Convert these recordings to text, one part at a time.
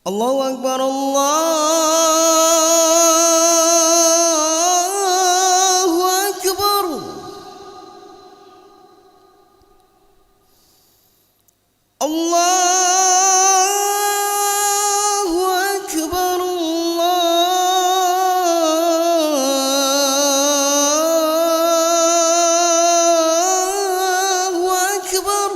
Allahu Akbar, Allahu Akbar. Allahu Akbar, Allahu Akbar.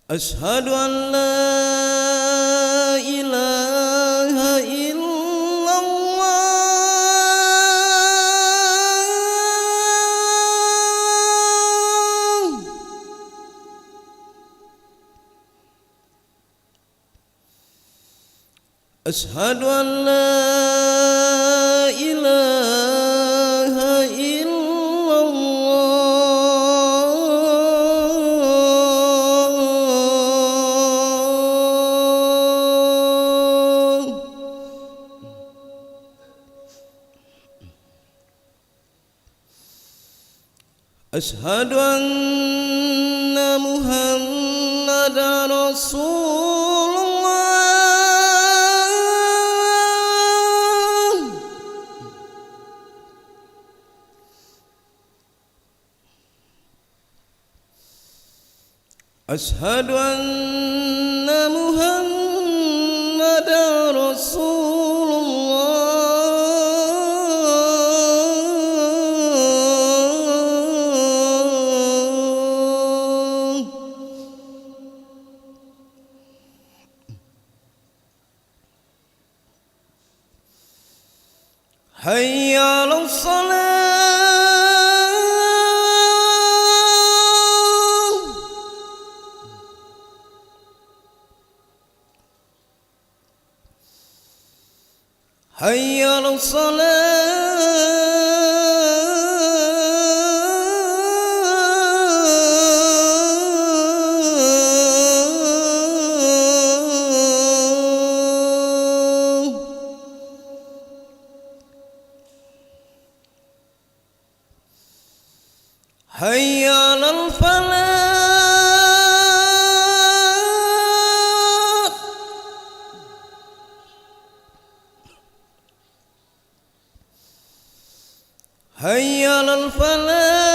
أشهد أن لا إله إلا الله. أشهد أن لا إله إلا الله. أشهد أن محمدا رسول الله. أشهد أن محمدا رسول الله. حي على الصلاة. حي على الصلاة. حي على الفلاح. حي على الفلاح.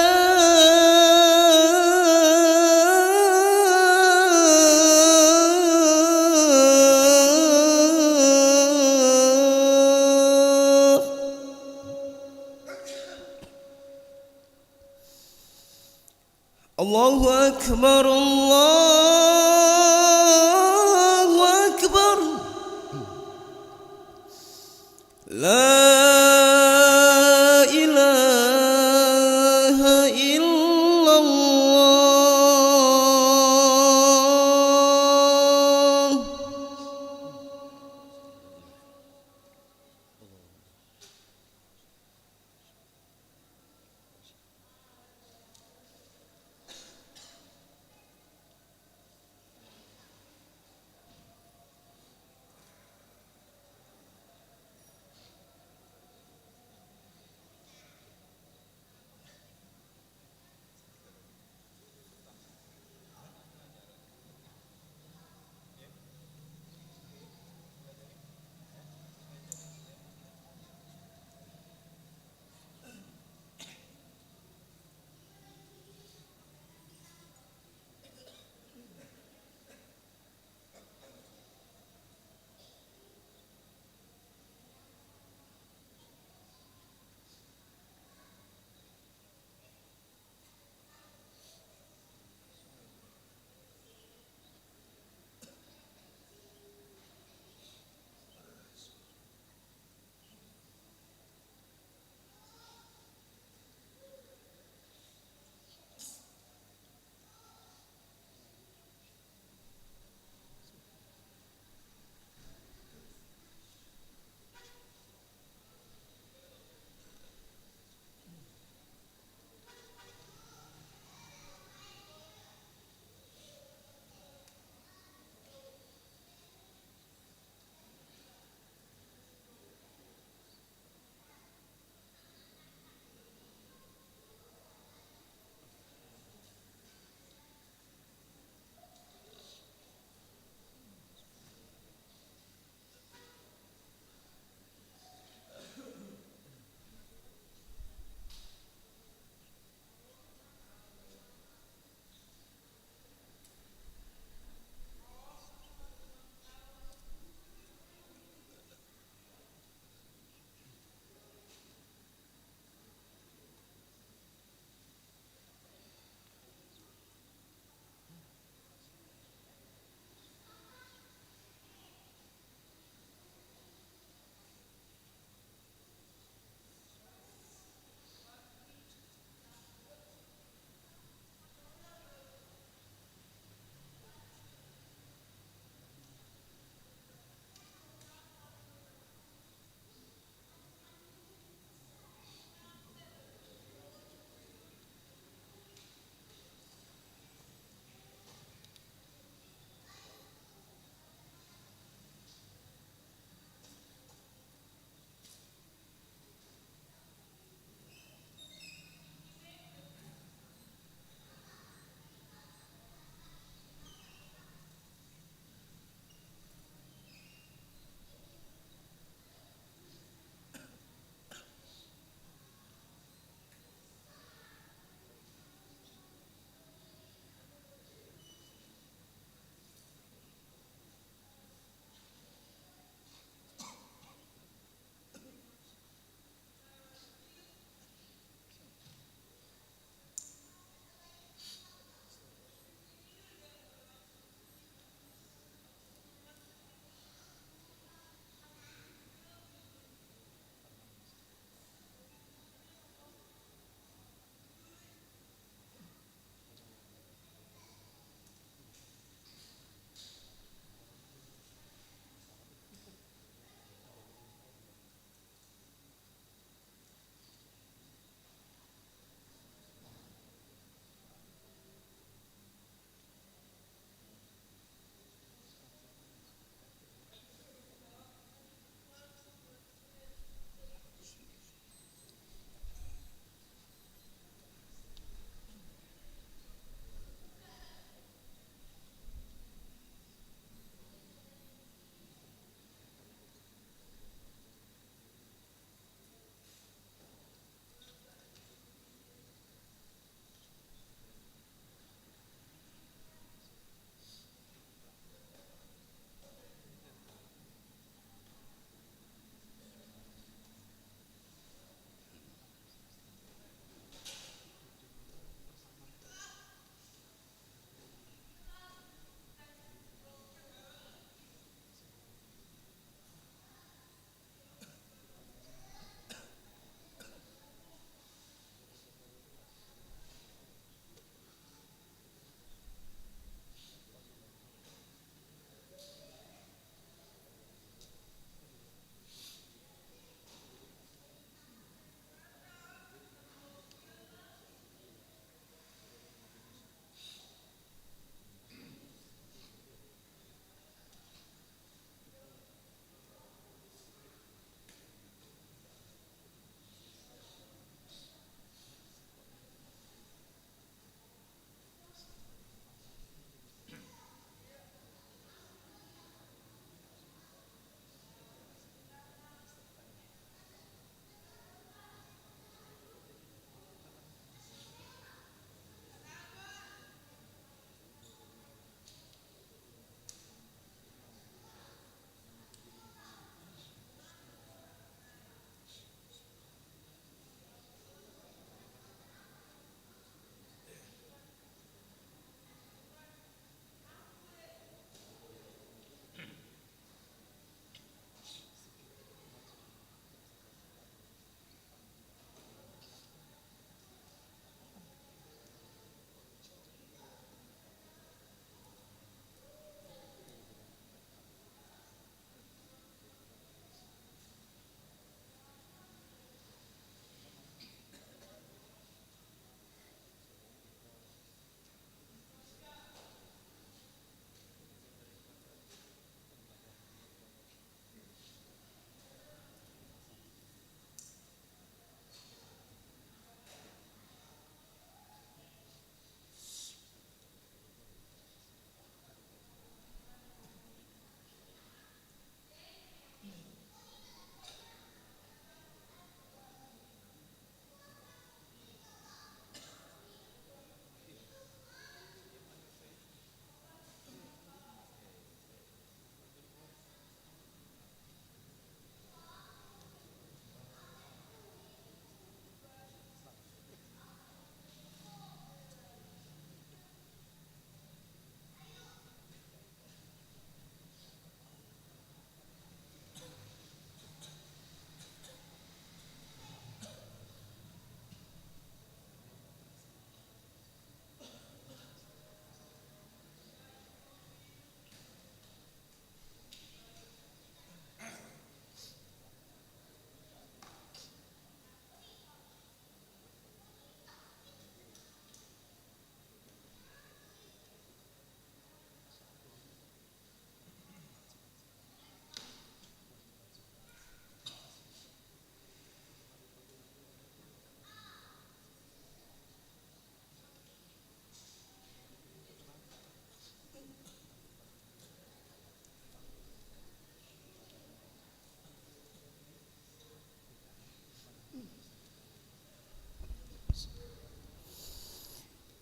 الله أكبر، الله أكبر. لا إله إلا الله.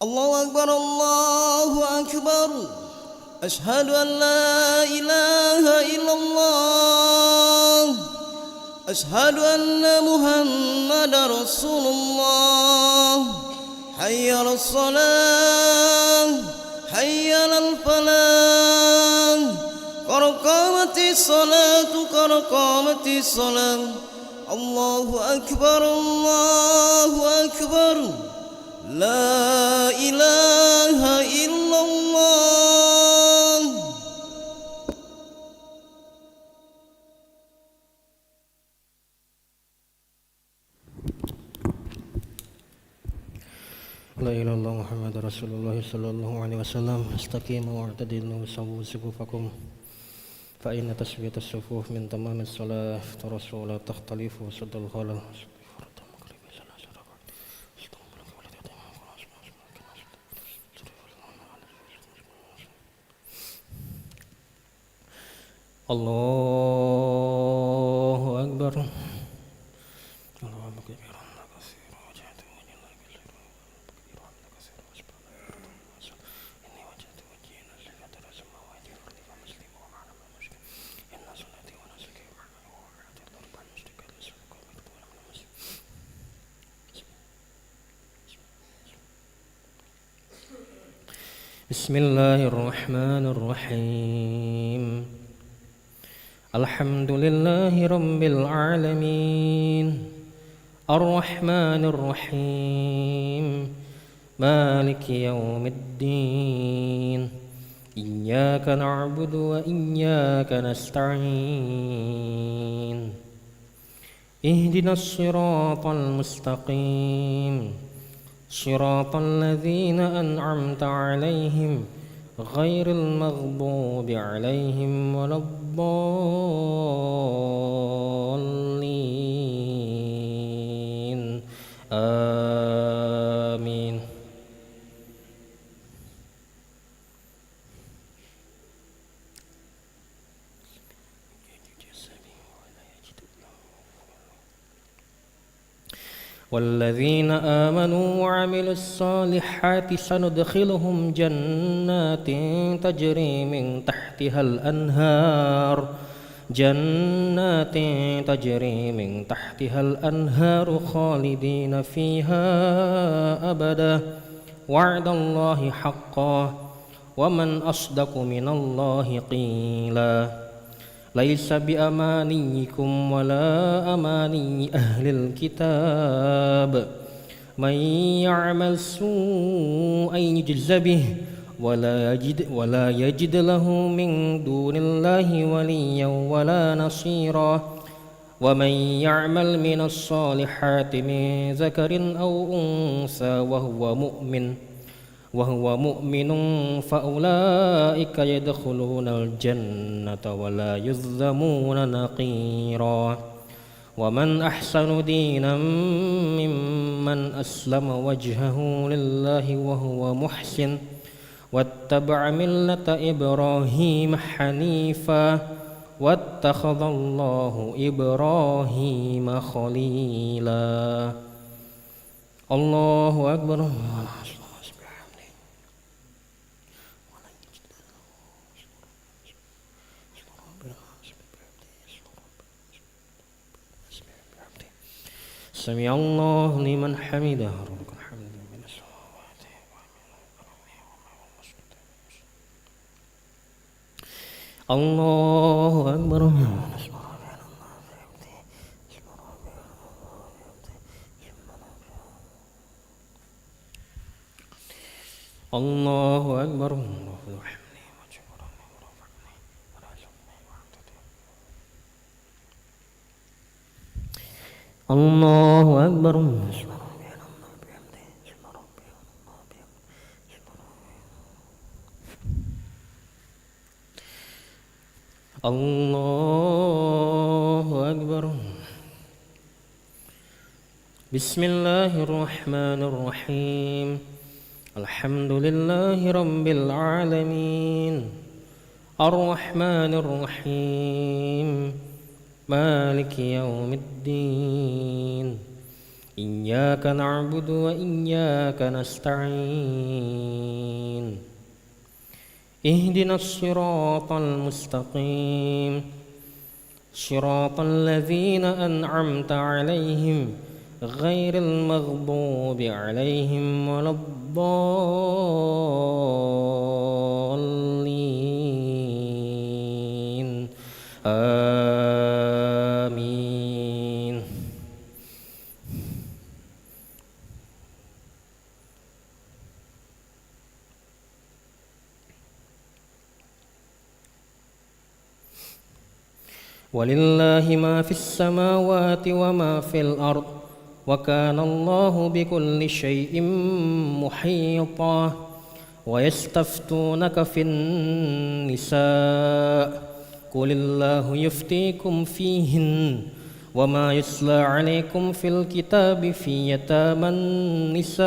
الله أكبر الله أكبر أشهد أن لا إله إلا الله أشهد أن محمد رسول الله حي على الصلاة حي على الفلاح قد قامت الصلاة قد قامت الصلاة الله أكبر الله أكبر لا إله إلا الله. لا إله إلا الله محمد رسول الله صلى الله عليه وسلم. استقيموا واعتدلوا وسووا صفوفكم فإن تسوية الصفوف من تمام الصلاة ترسوا ولا تختلفوا وسد الخلل. الله أكبر. بسم الله الرحمن الرحيم. الحمد لله رب العالمين الرحمن الرحيم مالك يوم الدين إياك نعبد وإياك نستعين اهدنا الصراط المستقيم صراط الذين أنعمت عليهم غير المغضوب عليهم ولا الضالين آمين. والذين آمنوا وعملوا الصالحات سندخلهم جنات تجري من تحتها الأنهار خالدين فيها أبدا وعد الله حقا ومن أصدق من الله قيلا. ليس بأمانيكم ولا أماني أهل الكتاب من يعمل سوءا يجز به ولا يجد له من دون الله وليا ولا نصيرا. ومن يعمل من الصالحات من ذكر أو أنثى وهو مؤمن فأولئك يدخلون الجنة ولا يظلمون نقيرا. ومن أحسن دينا ممن أسلم وجهه لله وهو محسن واتبع ملة إبراهيم حنيفا واتخذ الله إبراهيم خليلا. الله أكبر. سمع الله لمن حمده. الله أكبر. الله أكبر. الله أكبر. الله أكبر. بسم الله الرحمن الرحيم. الحمد لله رب العالمين الرحمن الرحيم مالك يوم الدين إياك نعبد وإياك نستعين اهدنا الصراط المستقيم صراط الذين أنعمت عليهم غير المغضوب عليهم ولا الضالين آمين. ولله ما في السماوات وما في الأرض وكان الله بكل شيء محيطا. ويستفتونك في النساء قل الله يفتيكم فيهن وما يتلى عليكم في الكتاب في يتامى النساء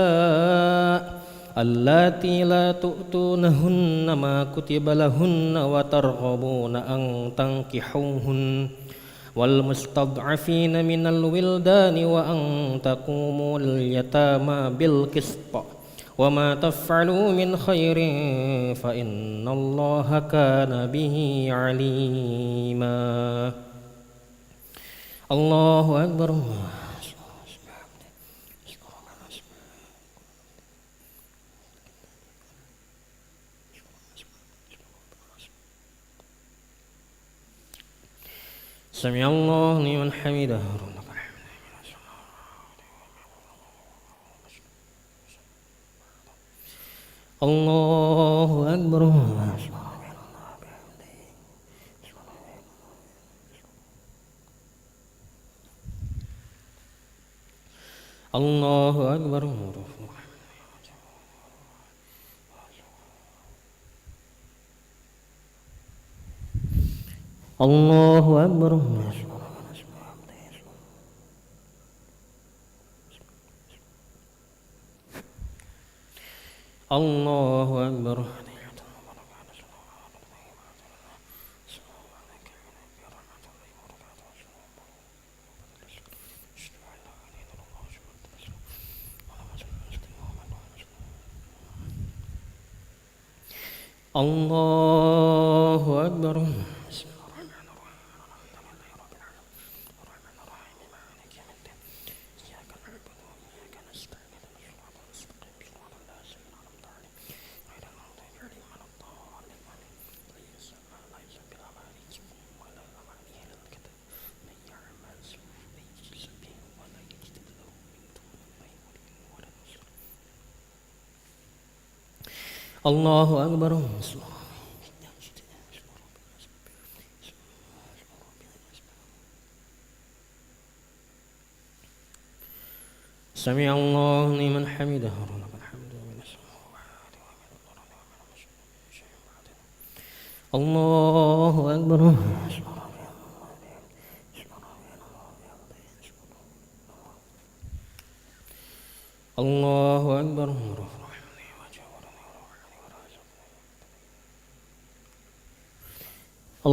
اللاتي لا تؤتونهن ما كتب لهن وترغبون أن تنكحوهن والمستضعفين من الولدان وأن تقوموا لليتامى بالقسط وما تفعلوا من خير فإن الله كان به عليما. الله أكبر. سمع الله لمن حمده. الله أكبر. الله أكبر. الله أكبر. الله أكبر. الله أكبر. الله أكبر. سمع الله لمن حمده. الله أكبر. الله أكبر.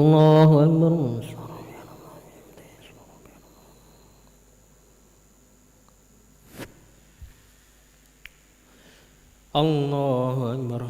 الله أكبر. الله أكبر.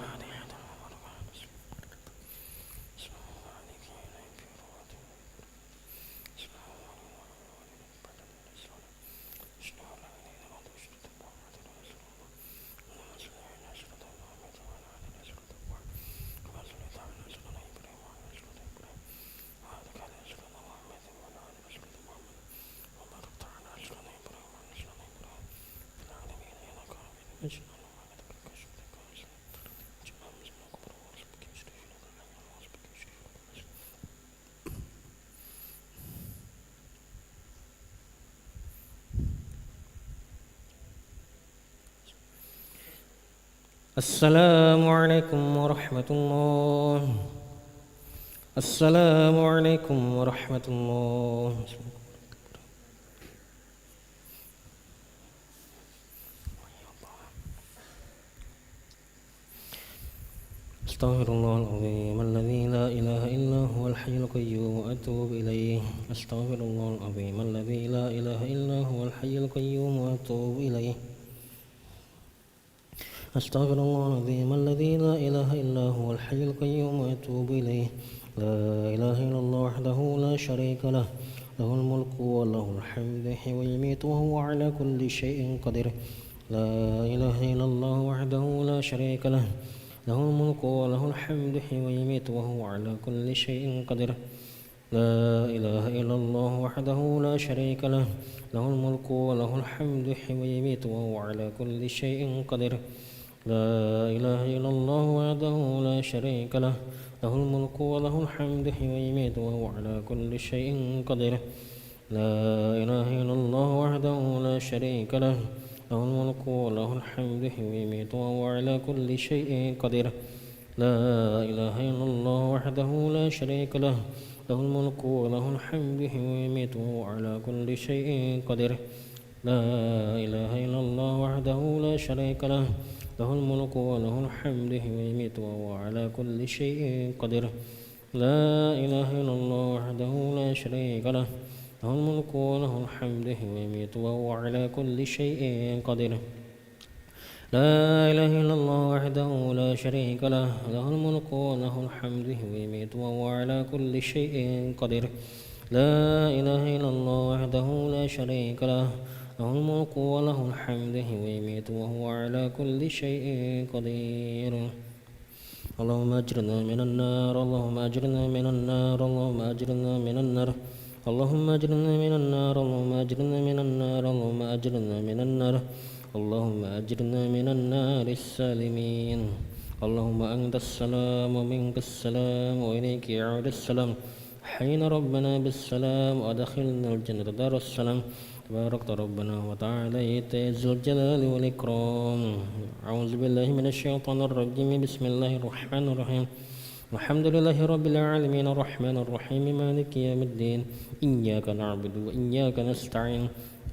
السلام عليكم ورحمة الله. السلام عليكم ورحمة الله. أستغفر الله العظيم الذي لا إله إلا هو الحي القيوم وأتوب إليه. أستغفر الله العظيم الذي لا إله إلا هو الحي القيوم وأتوب إليه. أستغفر الله العظيم الذي لا إله إلا هو الحي القيوم وأتوب إليه. لا إله إلا الله وحده لا شريك له، له الملك وله الحمد يحيي ويميت وهو على كل شيء قدير. لا إله إلا الله وحده لا شريك له، له الملك وله الحمد يحيي ويميت وهو على كل شيء قدير. لا إله إلا الله وحده لا شريك له، له الملك وله الحمد يحيي ويميت وهو على كل شيء قدير. لا إله إلا الله وحده لا شريك له، له الملك وله الحمد يحيي ويميت وهو على كل شيء قدير. لا إله إلا الله وحده لا شريك له، له الملك وله الحمد يحيي ويميت وهو على كل شيء قدير. لا إله إلا الله وحده لا شريك له، له الملك وله الحمد يحيي ويميت وهو على كل شيء قدير. لا إله إلا الله وحده لا شريك له، له الملك وله الحمد يحيي ويميت وهو على كل شيء قدير. لا إله إلا الله وحده لا شريك له، له الملك وله الحمد يحيي ويميت وهو على كل شيء قدير. لا إله إلا الله وحده لا شريك له، له الملك وله الحمد يحيي ويميت وهو على كل شيء قدير. لا إله إلا الله وحده لا شريك له، له الملك وله الحمد يحيي ويميت وهو على كل شيء قدير. اللهم أجرنا من النار، اللهم أجرنا من النار، اللهم أجرنا من النار، اللهم أجرنا من النار، اللهم أجرنا من النار، اللهم أجرنا من النار، اللهم أجرنا من النار السالمين. اللهم أنت السلام ومنك السلام وإليك يعود السلام. حين ربنا بالسلام وأدخلنا الجنة دار السلام. تباركت ربنا وتعالى ذو الجلال والإكرام. أعوذ بالله من الشيطان الرجيم. بسم الله الرحمن الرحيم. الحمد لله رب العالمين الرحمن الرحيم مالك يوم الدين. إياك نعبد وإياك نستعين.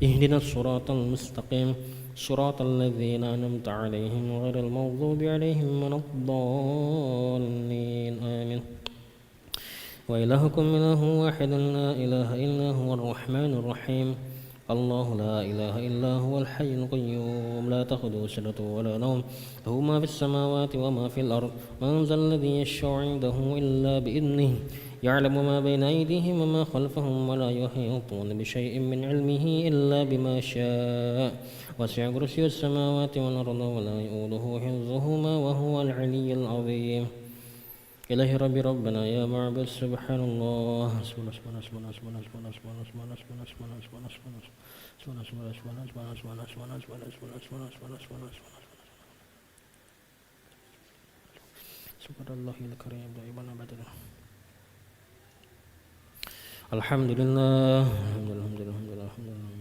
اهدنا الصراط المستقيم، صراط الذين أنعمت عليهم غير المغضوب عليهم ولا الضالين آمين. وإلهكم إله واحد لا إله إلا هو الرحمن الرحيم. الله لا إله إلا هو الحي القيوم لا تأخذه سنة ولا نوم، له ما في السماوات وما في الأرض. من ذا الذي يشفع عنده إلا بإذنه، يعلم ما بين أيديهم وما خلفهم ولا يحيطون بشيء من علمه إلا بما شاء. وسع كرسي السماوات والأرض ولا يؤوده حفظهما وهو العلي العظيم. إلهي ربي ربنا يا معبد سبحان الله. سبحان الله الكريم دائما أبدا. الحمد لله الحمد لله الحمد لله الحمد لله.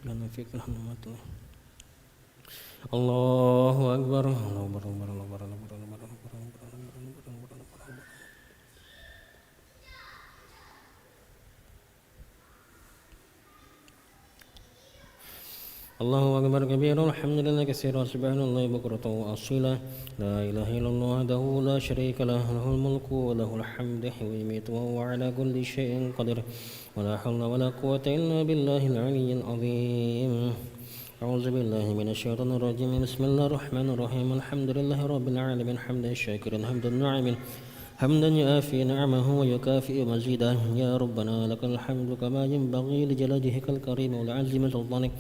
لنا فيك الحمد. الله أكبر الله أكبر الله أكبر الله أكبر الله أكبر الله أكبر. الله أكبر كبيرا الحمد لله كثيرا سبحان الله بكرة وأصيلا. لا إله إلا الله وحده لا شريك له، له الملك وله الحمد يحيي ويميت وهو على كل شيء قدير. ولا حول ولا قوة إلا بالله العلي العظيم. أعوذ بالله من الشيطان الرجيم. بسم الله الرحمن الرحيم. الحمد لله رب العالمين حمدا شاكرا حمدا ناعما حمدا يؤافي نعمه ويكافئ مزيدا. يا ربنا لك الحمد كما ينبغي لجلالك الكريم ولعظيم سلطانك.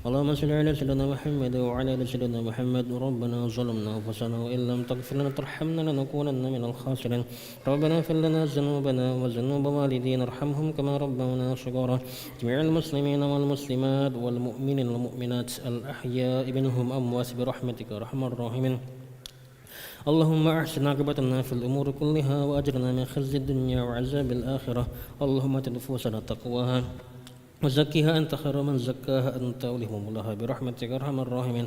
اللهم صل على سيدنا محمد وعلى ال سيدنا محمد. ربنا ظلمنا انفسنا وان لم تغفر لنا وترحمنا لنكونن من الخاسرين. ربنا اغفر لنا ذنوبنا وذنوب والدينا ارحمهم كما ربونا صغارا. جميع المسلمين والمسلمات والمؤمنين والمؤمنات الاحياء منهم اموات برحمتك ارحم الراحمين. اللهم أحسن عاقبتنا في الأمور كلها وأجرنا من خزي الدنيا وعذاب الآخرة. اللهم آت نفوسنا تقواها وزكها أنت خير من زكاها أنت ولي مولاها برحمتك يا أرحم الراحمين.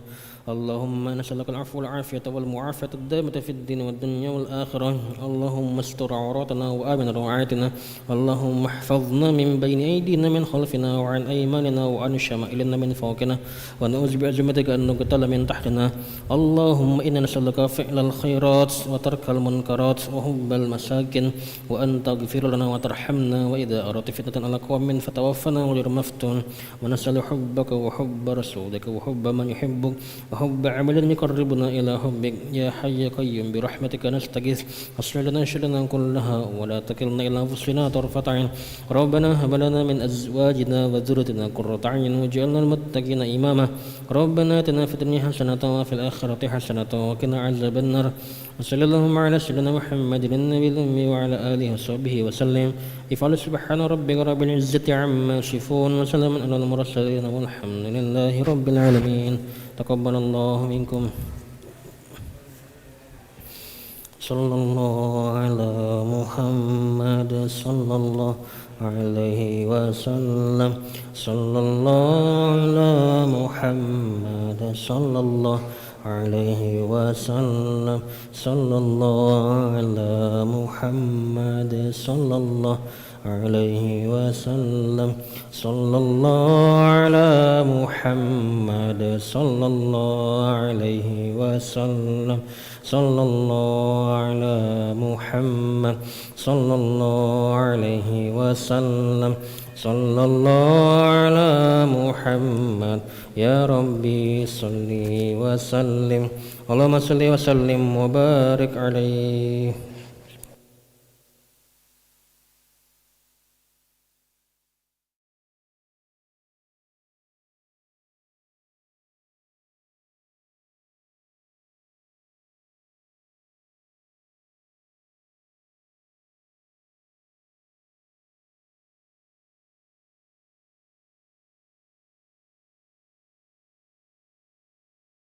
اللهم نسألك العفو والعافية والمعافاة الدائمة في الدين والدنيا والآخرة. اللهم استر عوراتنا وآمن روعاتنا. اللهم احفظنا من بين أيدينا من خلفنا وعن أيماننا وعن شمائلنا من فوقنا ونعوذ بعظمتك أن نقتل من تحتنا. اللهم إنا نسألك فعل الخيرات وترك المنكرات وحب المساكن وأن تغفر لنا وترحمنا وإذا أردت فتنة على قوم فتوفنا غير مفتون. ونسأل حبك وحب رسولك وحب من يحبك وحب عمل يقربنا إلى حبك يا حي يا قيوم برحمتك نستغيث. أصلح لنا شرنا كلها ولا تكلنا إلى أنفسنا طرفة عين. ربنا هب لنا من أزواجنا وذريتنا قرة أعين واجعلنا المتقين إماما. ربنا آتنا في الدنيا حسنة وفي الآخرة حسنة وقنا عذاب النار. وصلى اللهم على سيدنا محمد النبي الأمي وعلى آله وصحبه وسلم. افعل سبحان ربك رب العزة عما يصفون وسلام على المرسلين والحمد لله رب العالمين. تقبل الله منكم. صلى الله على محمد صلى الله عليه وسلم. صلى الله على محمد صلى الله عليه وسلم. صلى الله على محمد صلى الله عليه وسلم. صلى الله على محمد صلى الله عليه وسلم. صلى الله على محمد صلى الله عليه وسلم. صلى الله على محمد يا ربي صل وسلم. اللهم صل وسلم وبارك عليه.